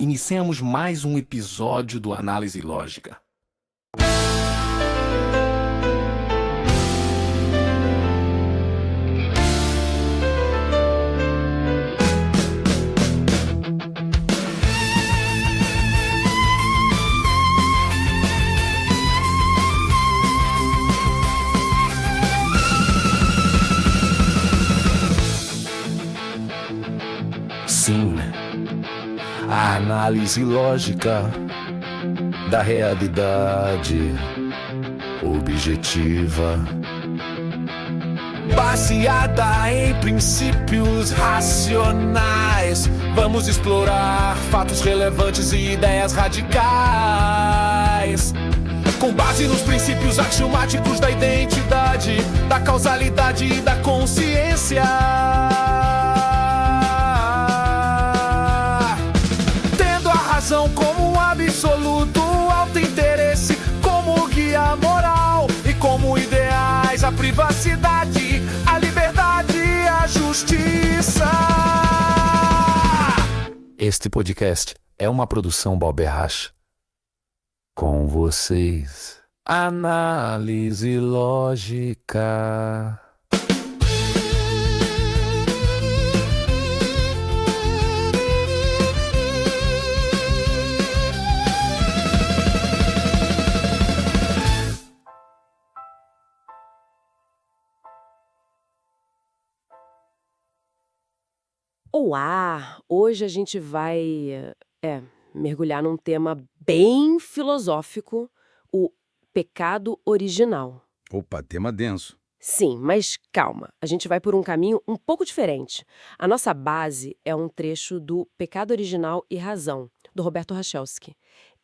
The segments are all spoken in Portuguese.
Iniciamos mais um episódio do Análise Lógica. Sim, a análise lógica da realidade objetiva, baseada em princípios racionais. Vamos explorar fatos relevantes e ideias radicais, com base nos princípios axiomáticos da identidade, da causalidade e da consciência. Como um absoluto, auto-interesse como guia moral e como ideais a privacidade, a liberdade e a justiça. Este podcast é uma produção Balberrache. Com vocês, Análise Lógica. Olá! Hoje a gente vai mergulhar num tema bem filosófico, o pecado original. Opa, tema denso. Sim, mas calma, a gente vai por um caminho um pouco diferente. A nossa base é um trecho do Pecado Original e Razão, do Roberto Rachelsky.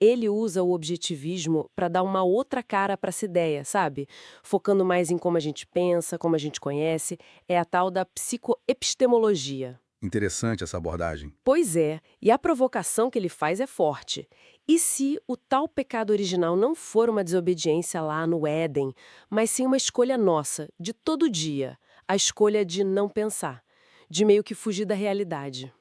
Ele usa o objetivismo para dar uma outra cara para essa ideia, sabe? Focando mais em como a gente pensa, como a gente conhece, é a tal da psicoepistemologia. Interessante essa abordagem. Pois é, e a provocação que ele faz é forte. E se o tal pecado original não for uma desobediência lá no Éden, mas sim uma escolha nossa, de todo dia, a escolha de não pensar, de meio que fugir da realidade?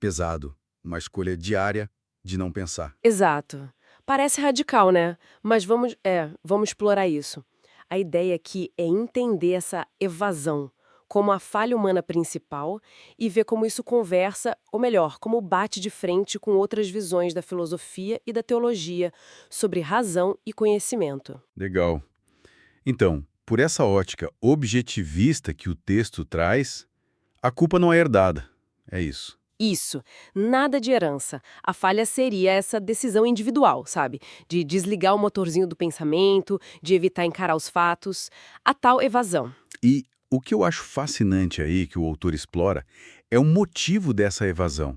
Pesado. Uma escolha diária de não pensar. Exato. Parece radical, né? Mas vamos explorar isso. A ideia aqui é entender essa evasão como a falha humana principal e ver como isso conversa, ou melhor, como bate de frente com outras visões da filosofia e da teologia sobre razão e conhecimento. Legal. Então, por essa ótica objetivista que o texto traz, a culpa não é herdada. É isso. Isso. Nada de herança. A falha seria essa decisão individual, sabe? De desligar o motorzinho do pensamento, de evitar encarar os fatos. A tal evasão. E o que eu acho fascinante aí, que o autor explora, é o motivo dessa evasão.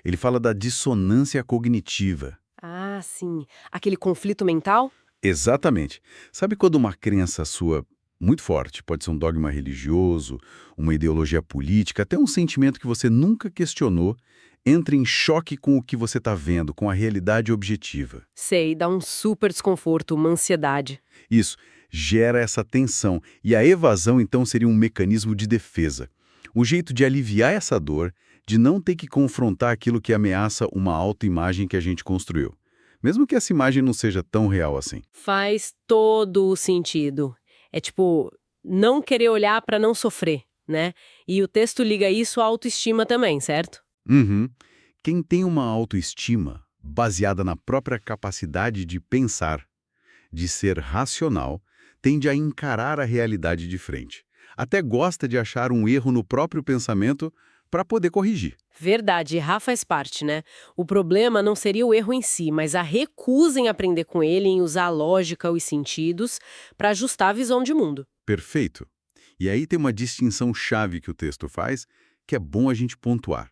Ele fala da dissonância cognitiva. Ah, sim. Aquele conflito mental? Exatamente. Sabe quando uma crença sua muito forte, pode ser um dogma religioso, uma ideologia política, até um sentimento que você nunca questionou, entra em choque com o que você está vendo, com a realidade objetiva. Sei, dá um super desconforto, uma ansiedade. Isso gera essa tensão, e a evasão então seria um mecanismo de defesa. Um jeito de aliviar essa dor, de não ter que confrontar aquilo que ameaça uma autoimagem que a gente construiu. Mesmo que essa imagem não seja tão real assim. Faz todo o sentido. É tipo, não querer olhar para não sofrer, né? E o texto liga isso à autoestima também, certo? Uhum. Quem tem uma autoestima baseada na própria capacidade de pensar, de ser racional, tende a encarar a realidade de frente. Até gosta de achar um erro no próprio pensamento para poder corrigir. Verdade, errar faz parte, né? O problema não seria o erro em si, mas a recusa em aprender com ele, em usar a lógica, os sentidos, para ajustar a visão de mundo. Perfeito. E aí tem uma distinção chave que o texto faz, que é bom a gente pontuar.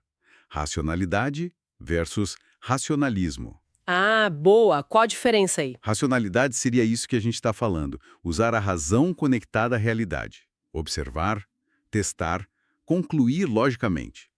Racionalidade versus racionalismo. Ah, boa! Qual a diferença aí? Racionalidade seria isso que a gente está falando, usar a razão conectada à realidade. Observar, testar, concluir logicamente.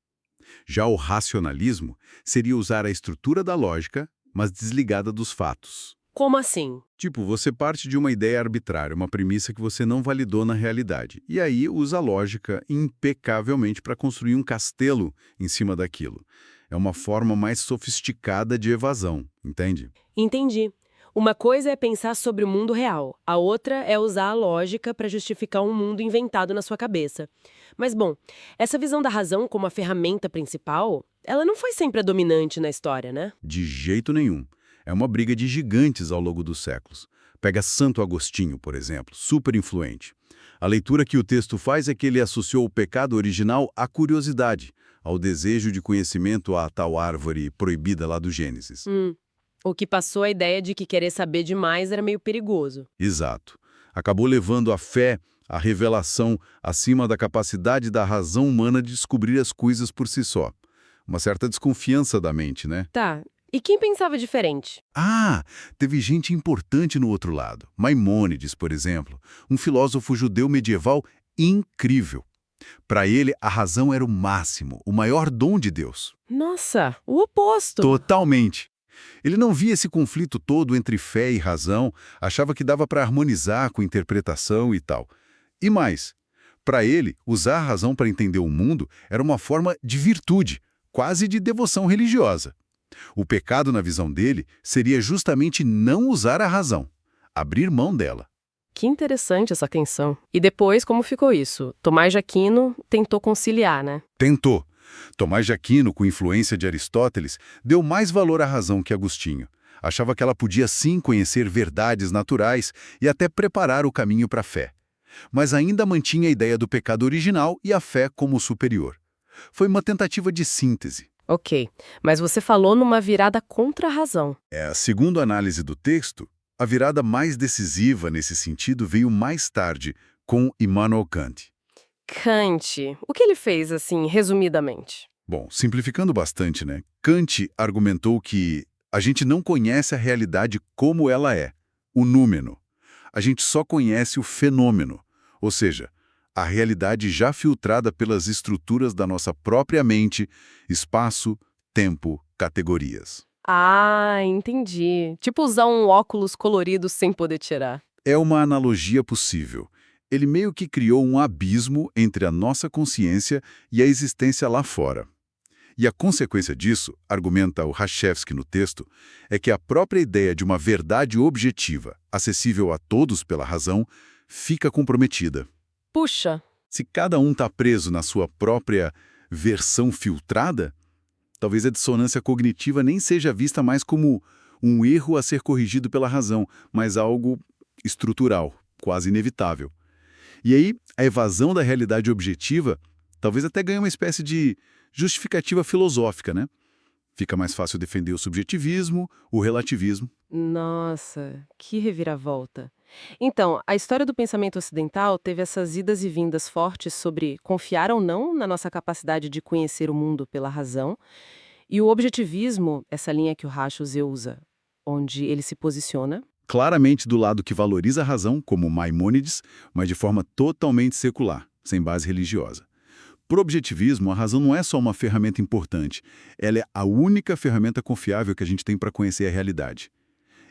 Já o racionalismo seria usar a estrutura da lógica, mas desligada dos fatos. Como assim? Tipo, você parte de uma ideia arbitrária, uma premissa que você não validou na realidade, e aí usa a lógica impecavelmente para construir um castelo em cima daquilo. É uma forma mais sofisticada de evasão, entende? Entendi. Uma coisa é pensar sobre o mundo real, a outra é usar a lógica para justificar um mundo inventado na sua cabeça. Mas, bom, essa visão da razão como a ferramenta principal, ela não foi sempre a dominante na história, né? De jeito nenhum. É uma briga de gigantes ao longo dos séculos. Pega Santo Agostinho, por exemplo, super influente. A leitura que o texto faz é que ele associou o pecado original à curiosidade, ao desejo de conhecimento à tal árvore proibida lá do Gênesis. O que passou a ideia de que querer saber demais era meio perigoso. Exato. Acabou levando a fé, a revelação, acima da capacidade da razão humana de descobrir as coisas por si só. Uma certa desconfiança da mente, né? Tá, e quem pensava diferente? Ah, teve gente importante no outro lado. Maimônides, por exemplo, um filósofo judeu medieval incrível. Para ele, a razão era o máximo, o maior dom de Deus. Nossa, o oposto. Totalmente. Ele não via esse conflito todo entre fé e razão, achava que dava para harmonizar com interpretação e tal. E mais, para ele, usar a razão para entender o mundo era uma forma de virtude, quase de devoção religiosa. O pecado, na visão dele, seria justamente não usar a razão, abrir mão dela. Que interessante essa tensão. E depois, como ficou isso? Tomás de Aquino tentou conciliar, né? Tentou. Tomás de Aquino, com influência de Aristóteles, deu mais valor à razão que Agostinho. Achava que ela podia sim conhecer verdades naturais e até preparar o caminho para a fé. Mas ainda mantinha a ideia do pecado original e a fé como superior. Foi uma tentativa de síntese. Ok, mas você falou numa virada contra a razão. Segundo a análise do texto, a virada mais decisiva nesse sentido veio mais tarde, com Immanuel Kant. Kant, o que ele fez, assim, resumidamente? Bom, simplificando bastante, né? Kant argumentou que a gente não conhece a realidade como ela é, o númeno. A gente só conhece o fenômeno, ou seja, a realidade já filtrada pelas estruturas da nossa própria mente, espaço, tempo, categorias. Ah, entendi. Tipo usar um óculos colorido sem poder tirar. É uma analogia possível. Ele meio que criou um abismo entre a nossa consciência e a existência lá fora. E a consequência disso, argumenta o Rashevsky no texto, é que a própria ideia de uma verdade objetiva, acessível a todos pela razão, fica comprometida. Puxa! Se cada um está preso na sua própria versão filtrada, talvez a dissonância cognitiva nem seja vista mais como um erro a ser corrigido pela razão, mas algo estrutural, quase inevitável. E aí, a evasão da realidade objetiva talvez até ganhe uma espécie de justificativa filosófica, né? Fica mais fácil defender o subjetivismo, o relativismo. Nossa, que reviravolta. Então, a história do pensamento ocidental teve essas idas e vindas fortes sobre confiar ou não na nossa capacidade de conhecer o mundo pela razão, e o objetivismo, essa linha que o Rachus usa, onde ele se posiciona. Claramente do lado que valoriza a razão, como Maimônides, mas de forma totalmente secular, sem base religiosa. Para o objetivismo, a razão não é só uma ferramenta importante, ela é a única ferramenta confiável que a gente tem para conhecer a realidade.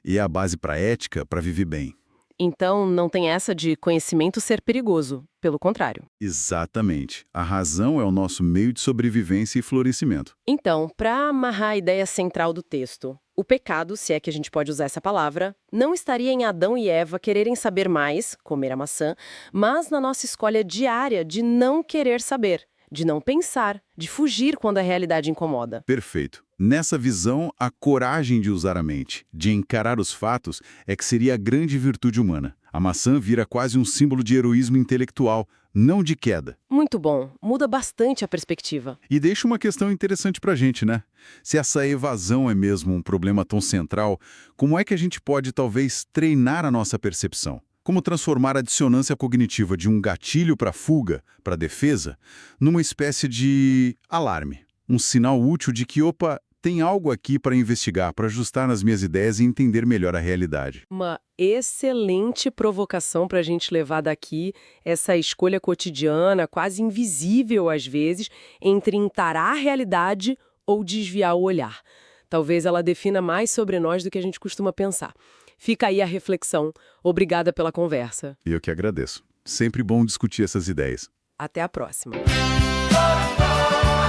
E é a base para a ética, para viver bem. Então, não tem essa de conhecimento ser perigoso, pelo contrário. Exatamente. A razão é o nosso meio de sobrevivência e florescimento. Então, para amarrar a ideia central do texto, o pecado, se é que a gente pode usar essa palavra, não estaria em Adão e Eva quererem saber mais, comer a maçã, mas na nossa escolha diária de não querer saber, de não pensar, de fugir quando a realidade incomoda. Perfeito. Nessa visão, a coragem de usar a mente, de encarar os fatos, é que seria a grande virtude humana. A maçã vira quase um símbolo de heroísmo intelectual, não de queda. Muito bom. Muda bastante a perspectiva. E deixa uma questão interessante pra gente, né? Se essa evasão é mesmo um problema tão central, como é que a gente pode, talvez, treinar a nossa percepção? Como transformar a dissonância cognitiva de um gatilho para fuga, para defesa, numa espécie de alarme? Um sinal útil de que, opa, tem algo aqui para investigar, para ajustar nas minhas ideias e entender melhor a realidade. Uma excelente provocação para a gente levar daqui essa escolha cotidiana, quase invisível às vezes, entre encarar a realidade ou desviar o olhar. Talvez ela defina mais sobre nós do que a gente costuma pensar. Fica aí a reflexão. Obrigada pela conversa. E eu que agradeço. Sempre bom discutir essas ideias. Até a próxima.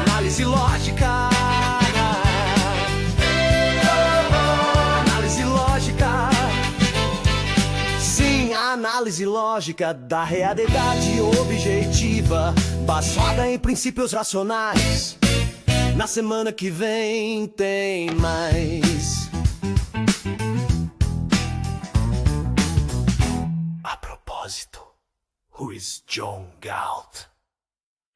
Análise lógica. análise lógica da realidade objetiva, baseada em princípios racionais. Na semana que vem tem mais. A propósito, who is John Galt?